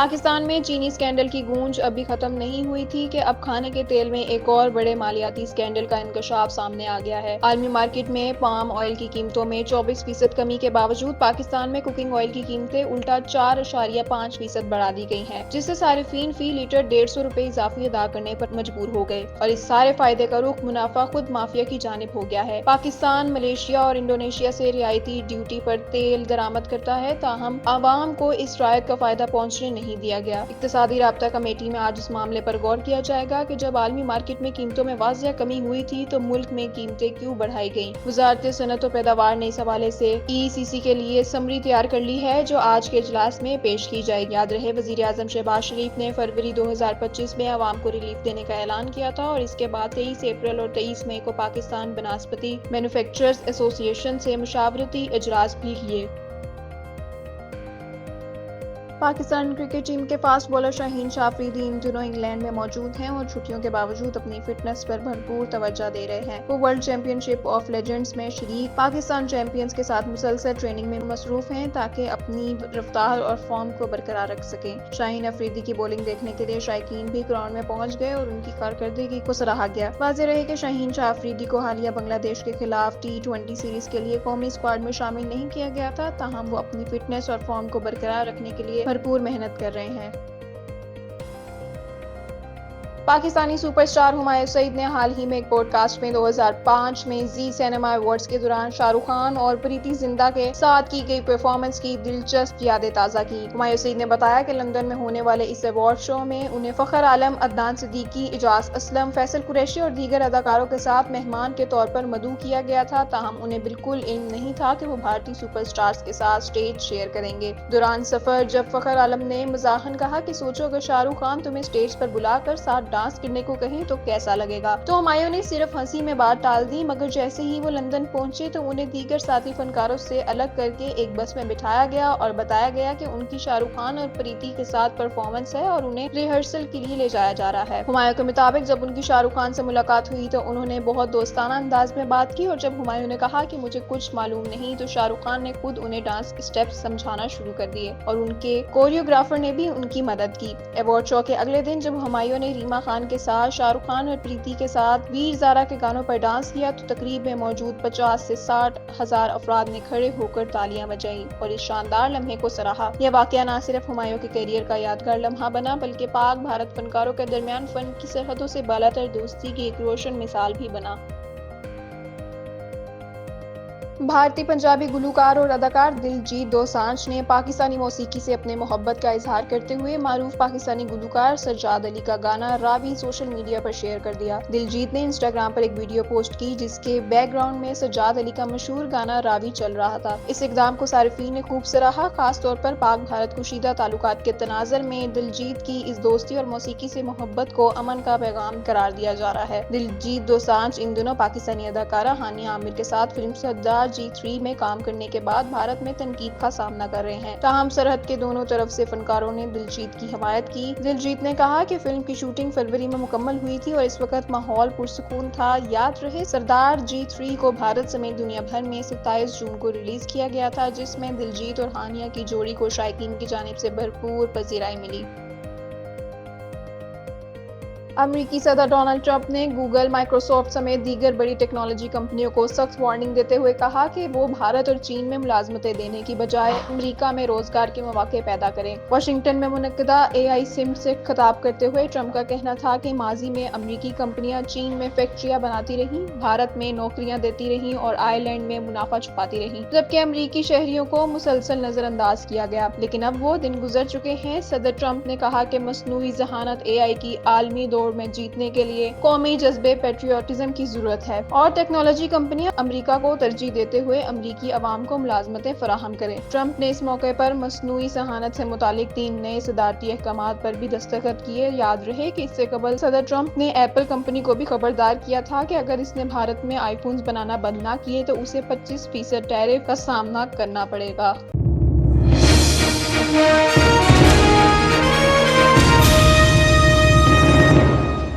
پاکستان میں چینی اسکینڈل کی گونج ابھی ختم نہیں ہوئی تھی کہ اب کھانے کے تیل میں ایک اور بڑے مالیاتی اسکینڈل کا انکشاف سامنے آ گیا ہے۔ عالمی مارکیٹ میں پام آئل کی قیمتوں میں 24% کمی کے باوجود پاکستان میں کوکنگ آئل کی قیمتیں الٹا 4.5% بڑھا دی گئی ہیں، جس سے صارفین فی لیٹر 150 روپے اضافی ادا کرنے پر مجبور ہو گئے اور اس سارے فائدے کا رخ منافع خود مافیا کی جانب ہو گیا ہے۔ پاکستان ملائیشیا اور انڈونیشیا سے رعایتی ڈیوٹی پر تیل درآمد کرتا ہے، تاہم عوام کو اس رعایت کا فائدہ پہنچنے نہیں دیا گیا۔ اقتصادی رابطہ کمیٹی میں آج اس معاملے پر غور کیا جائے گا کہ جب عالمی مارکیٹ میں قیمتوں میں واضح کمی ہوئی تھی تو ملک میں قیمتیں کیوں بڑھائی گئیں۔ وزارت صنعت و پیداوار نے اس حوالے سے ECC کے لیے سمری تیار کر لی ہے، جو آج کے اجلاس میں پیش کی جائے گی۔ یاد رہے وزیر اعظم شہباز شریف نے فروری 2025 میں عوام کو ریلیف دینے کا اعلان کیا تھا اور اس کے بعد 23 اپریل اور 23 مئی کو پاکستان بنسپتی مینوفیکچررز ایسوسی ایشن سے مشاورتی اجلاس بھی کیے۔ پاکستان کرکٹ ٹیم کے فاسٹ بالر شاہین شاہ افریدی ان دنوں انگلینڈ میں موجود ہیں اور چھٹیوں کے باوجود اپنی فٹنس پر بھرپور توجہ دے رہے ہیں۔ وہ world champion ship of legends میں شریک پاکستان چیمپئنز کے ساتھ مسلسل ٹریننگ میں مصروف ہیں تاکہ اپنی رفتار اور فارم کو برقرار رکھ سکیں۔ شاہین افریدی کی بولنگ دیکھنے کے لیے شائقین بھی گراؤنڈ میں پہنچ گئے اور ان کی کارکردگی کو سراہا گیا۔ واضح رہے کہ شاہین شاہ افریدی کو حالیہ بنگلہ دیش کے خلاف T20 سیریز کے لیے قومی اسکواڈ میں شامل نہیں کیا گیا تھا، تاہم وہ اپنی فٹنس اور فارم کو برقرار رکھنے کے لیے بھرپور محنت کر رہے ہیں۔ پاکستانی سپر اسٹار ہمایوں سعید نے حال ہی میں ایک پوڈ کاسٹ میں 2005 میں زی سینما ایوارڈز کے دوران شاہ رخ خان اور پریتی زنٹا کے ساتھ کی گئی پرفارمنس کی دلچسپ یادیں تازہ کی۔ ہمایوں سعید نے بتایا کہ لندن میں ہونے والے اس ایوارڈ شو میں انہیں فخر عالم، عدنان صدیقی، اعجاز اسلم، فیصل قریشی اور دیگر اداکاروں کے ساتھ مہمان کے طور پر مدعو کیا گیا تھا، تاہم انہیں بالکل علم نہیں تھا کہ وہ بھارتی سپر اسٹارز کے ساتھ اسٹیج شیئر کریں گے۔ دوران سفر جب فخر عالم نے مزاحاً کہا کہ سوچو اگر شاہ رخ خان تمہیں اسٹیج پر بلا کر ساتھ ڈانس کرنے کو کہیں تو کیسا لگے گا، تو ہمایوں نے صرف ہنسی میں بات ٹال دی، مگر جیسے ہی وہ لندن پہنچے تو انہیں دیگر ساتھی فنکاروں سے الگ کر کے ایک بس میں بٹھایا گیا اور بتایا گیا کہ ان کی شاہ رخ خان اور پریتی کے ساتھ پرفارمنس ہے اور انہیں ریہرسل کے لیے لے جایا جا رہا ہے۔ ہمایوں کے مطابق جب ان کی شاہ رخ خان سے ملاقات ہوئی تو انہوں نے بہت دوستانہ انداز میں بات کی اور جب ہمایوں نے کہا کہ مجھے کچھ معلوم نہیں تو شاہ رخ خان نے خود انہیں ڈانس اسٹیپس سمجھانا شروع کر دیے اور ان کے کوریوگرافر نے بھی ان کی مدد کی۔ ایوارڈ شو کے اگلے دن جب ہمایوں نے ریما خان کے ساتھ، شاہ رخ خان اور پریتی کے ساتھ ویر زارا کے گانوں پر ڈانس کیا تو تقریب میں موجود 50 سے 60 ہزار افراد نے کھڑے ہو کر تالیاں بجائیں اور اس شاندار لمحے کو سراہا۔ یہ واقعہ نہ صرف ہمایوں کے کیریئر کا یادگار لمحہ بنا بلکہ پاک بھارت فنکاروں کے درمیان فن کی سرحدوں سے بالاتر دوستی کی ایک روشن مثال بھی بنا۔ بھارتی پنجابی گلوکار اور اداکار دلجیت دوسانجھ نے پاکستانی موسیقی سے اپنے محبت کا اظہار کرتے ہوئے معروف پاکستانی گلوکار سجاد علی کا گانا راوی سوشل میڈیا پر شیئر کر دیا۔ دلجیت نے انسٹاگرام پر ایک ویڈیو پوسٹ کی جس کے بیک گراؤنڈ میں سجاد علی کا مشہور گانا راوی چل رہا تھا۔ اس اقدام کو صارفین نے خوب سراہا، خاص طور پر پاک بھارت کشیدہ تعلقات کے تناظر میں دلجیت کی اس دوستی اور موسیقی سے محبت کو امن کا پیغام قرار دیا جا رہا ہے۔ دلجیت دوسانجھ ان دنوں پاکستانی اداکارہ ہانیہ عامر کے ساتھ فلم سردار G3 میں کام کرنے کے بعد بھارت میں تنقید کا سامنا کر رہے ہیں، تاہم سرحد کے دونوں طرف سے فنکاروں نے دلجیت کی حمایت کی۔ دلجیت نے کہا کہ فلم کی شوٹنگ فروری میں مکمل ہوئی تھی اور اس وقت ماحول پرسکون تھا۔ یاد رہے سردار G3 کو بھارت سمیت دنیا بھر میں 27 جون کو ریلیز کیا گیا تھا، جس میں دلجیت اور ہانیہ کی جوڑی کو شائقین کی جانب سے بھرپور پذیرائی ملی۔ امریکی صدر ڈونلڈ ٹرمپ نے گوگل، مائیکروسافٹ سمیت دیگر بڑی ٹیکنالوجی کمپنیوں کو سخت وارننگ دیتے ہوئے کہا کہ وہ بھارت اور چین میں ملازمتیں دینے کی بجائے امریکہ میں روزگار کے مواقع پیدا کریں۔ واشنگٹن میں منعقدہ AI سمٹ سے خطاب کرتے ہوئے ٹرمپ کا کہنا تھا کہ ماضی میں امریکی کمپنیاں چین میں فیکٹریاں بناتی رہیں، بھارت میں نوکریاں دیتی رہیں اور آئرلینڈ میں منافع چھپاتی رہیں، جبکہ امریکی شہریوں کو مسلسل نظر انداز کیا گیا، لیکن اب وہ دن گزر چکے ہیں۔ صدر ٹرمپ نے کہا کہ مصنوعی ذہانت AI کی عالمی دوڑ میں جیتنے کے لیے قومی جذبے پیٹریوٹزم کی ضرورت ہے اور ٹیکنالوجی کمپنیاں امریکہ کو ترجیح دیتے ہوئے امریکی عوام کو ملازمتیں فراہم کریں۔ ٹرمپ نے اس موقع پر مصنوعی ذہانت سے متعلق 3 نئے صدارتی احکامات پر بھی دستخط کیے۔ یاد رہے کہ اس سے قبل صدر ٹرمپ نے ایپل کمپنی کو بھی خبردار کیا تھا کہ اگر اس نے بھارت میں آئی فونز بنانا بند نہ کیے تو اسے 25% ٹیرف کا سامنا کرنا پڑے گا۔